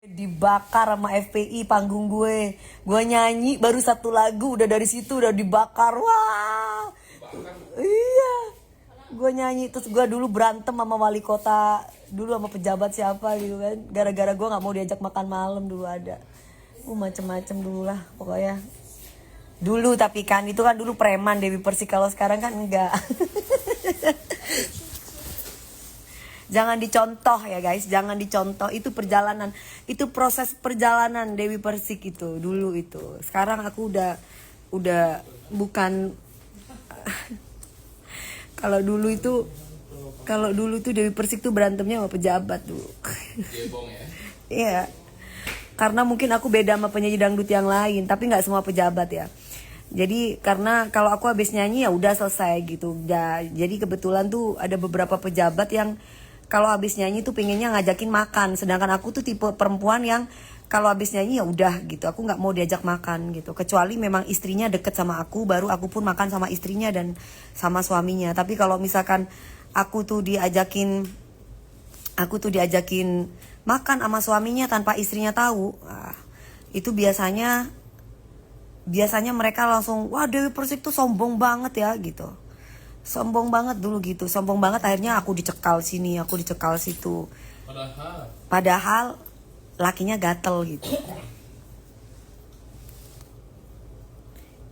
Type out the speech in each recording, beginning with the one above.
Dibakar sama FPI panggung gue nyanyi baru satu lagu udah dari situ udah dibakar. Wah iya, gue nyanyi terus gue dulu berantem sama wali kota dulu sama pejabat siapa gitu kan gara-gara gue nggak mau diajak makan malam dulu ada macem-macem dulu lah pokoknya dulu. Tapi kan itu kan dulu preman Dewi Persik, kalau sekarang kan enggak. Jangan dicontoh ya guys, jangan dicontoh. Itu perjalanan, itu proses perjalanan Dewi Persik itu dulu itu. Sekarang aku udah bukan. Kalau dulu itu Dewi Persik tuh berantemnya sama pejabat dulu. Iya. Karena mungkin aku beda sama penyanyi dangdut yang lain, tapi nggak semua pejabat ya. Jadi karena kalau aku habis nyanyi ya udah selesai gitu. Ya, jadi kebetulan tuh ada beberapa pejabat yang kalau habis nyanyi tuh pengennya ngajakin makan, sedangkan aku tuh tipe perempuan yang kalau habis nyanyi ya udah gitu, aku nggak mau diajak makan gitu, kecuali memang istrinya deket sama aku, baru aku pun makan sama istrinya dan sama suaminya. Tapi kalau misalkan aku tuh diajakin makan sama suaminya tanpa istrinya tahu, itu biasanya mereka langsung, wah Dewi Persik tuh sombong banget ya gitu. Sombong banget dulu gitu, sombong banget, akhirnya aku dicekal sini, aku dicekal situ. Padahal lakinya gatel gitu.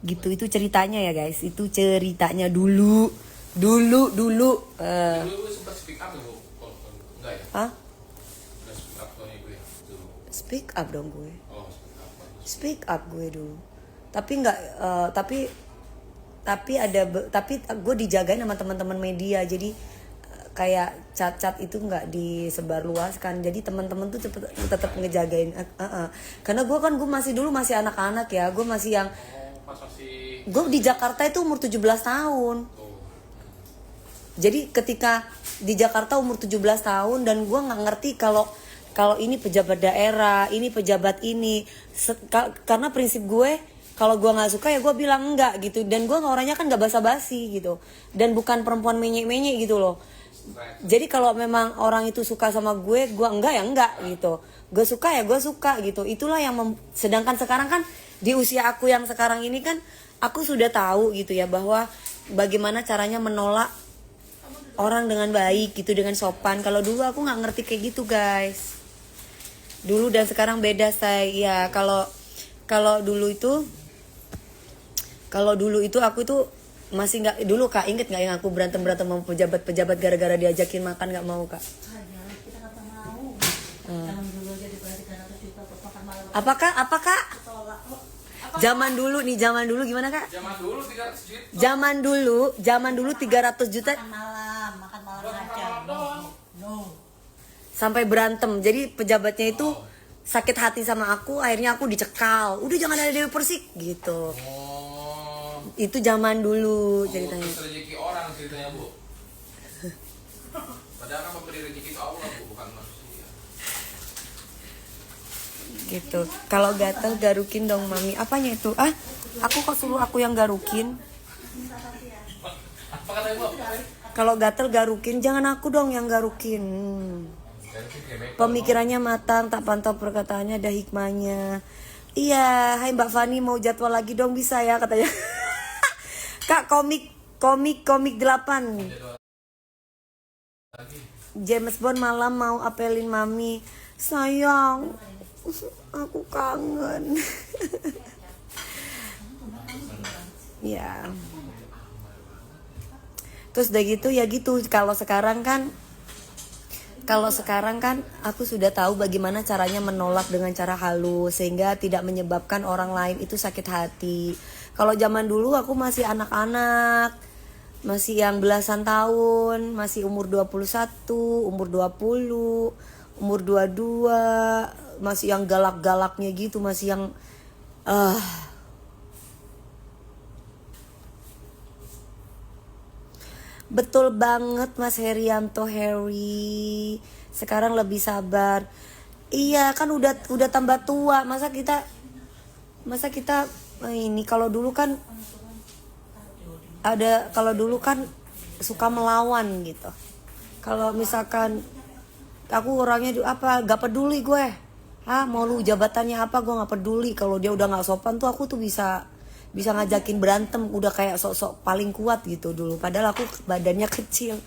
Gitu itu ceritanya ya guys, itu ceritanya dulu. Dulu sempat speak up ya, Bu? Enggak ya? Hah? Enggak speak up soalnya gue ya dulu. Speak up dong gue. Oh, speak up. Speak up gue dulu. Tapi nggak, tapi gue dijagain sama teman-teman media, jadi kayak cat-cat itu nggak disebarluaskan, jadi teman-teman tuh tetap ngejagain. Karena gue masih anak-anak ya, gue masih yang gue di Jakarta itu umur 17 tahun. Jadi ketika di Jakarta umur 17 tahun dan gue nggak ngerti kalau ini pejabat daerah, ini pejabat ini, karena prinsip gue, kalau gue nggak suka ya gue bilang enggak gitu. Dan gue orangnya kan nggak basa-basi gitu. Dan bukan perempuan menye-menye gitu loh. Jadi kalau memang orang itu suka sama gue enggak ya enggak gitu. Gue suka ya gue suka gitu. Itulah yang sedangkan sekarang kan di usia aku yang sekarang ini kan aku sudah tahu gitu ya, bahwa bagaimana caranya menolak orang dengan baik gitu, dengan sopan. Kalau dulu aku nggak ngerti kayak gitu guys. Dulu dan sekarang beda saya. Ya kalau dulu itu aku tuh masih nggak, dulu Kak inget nggak yang aku berantem sama pejabat gara-gara diajakin makan nggak mau Kak? Kita nggak mau. Zaman dulu aja dibayar 300 juta buat makan malam. Apakah? Zaman dulu gimana Kak? Zaman dulu 300 juta. Zaman dulu 300 juta Makan malam aja. No. sampai berantem. Jadi pejabatnya itu sakit hati sama aku, akhirnya aku dicekal. Udah jangan ada Dewi Persik gitu. Itu zaman dulu ceritanya. Terus rezeki orang ceritanya, Bu. Padahal kan pemberi rezeki itu Allah, Bu, bukan manusia. Gitu. Kalau gatel garukin dong mami. Apanya itu? Aku kok suruh aku yang garukin? Apa katanya, Bu? Kalau gatel garukin, jangan aku dong yang garukin. Pemikirannya matang, tak pantau perkataannya, ada hikmahnya. Iya, hai Mbak Fani, mau jadwal lagi dong, bisa ya katanya. Kak, komik 8. James Bond malam mau apelin mami. Sayang, aku kangen. Ya. Terus udah gitu ya gitu. Kalau sekarang kan aku sudah tahu bagaimana caranya menolak dengan cara halus sehingga tidak menyebabkan orang lain itu sakit hati. Kalau zaman dulu aku masih anak-anak, masih yang belasan tahun, masih umur 21, umur 20, umur 22, masih yang galak-galaknya gitu, masih yang Betul banget Mas Herianto Harry. Sekarang lebih sabar. Iya kan udah tambah tua. Masa kita ini kalau dulu kan suka melawan gitu. Kalau misalkan aku orangnya gak peduli gue. Mau lu jabatannya apa, gue nggak peduli. Kalau dia udah nggak sopan tuh aku tuh bisa ngajakin berantem, udah kayak sok-sok paling kuat gitu dulu. Padahal aku badannya kecil.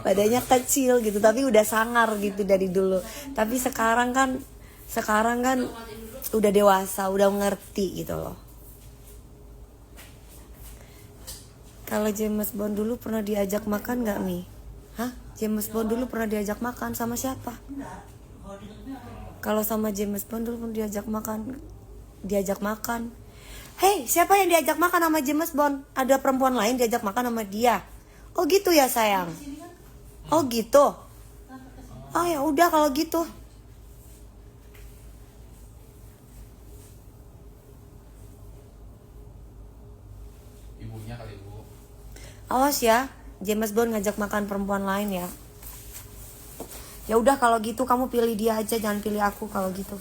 Badannya kecil gitu, tapi udah sangar gitu dari dulu. Tapi sekarang kan udah dewasa, udah ngerti gitu loh. Kalau James Bond dulu pernah diajak makan nggak, Mi? James Bond dulu pernah diajak makan sama siapa? Kalau sama James Bond dulu pernah diajak makan. Hei, siapa yang diajak makan sama James Bond? Ada perempuan lain diajak makan sama dia. Oh gitu ya sayang. Oh gitu. Oh ya udah kalau gitu. Ibunya kali Bu. Awas ya, James Bond ngajak makan perempuan lain ya. Ya udah kalau gitu kamu pilih dia aja, jangan pilih aku kalau gitu.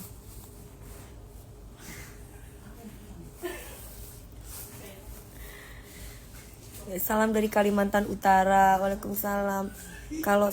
Salam dari Kalimantan Utara. Waalaikumsalam. Kalau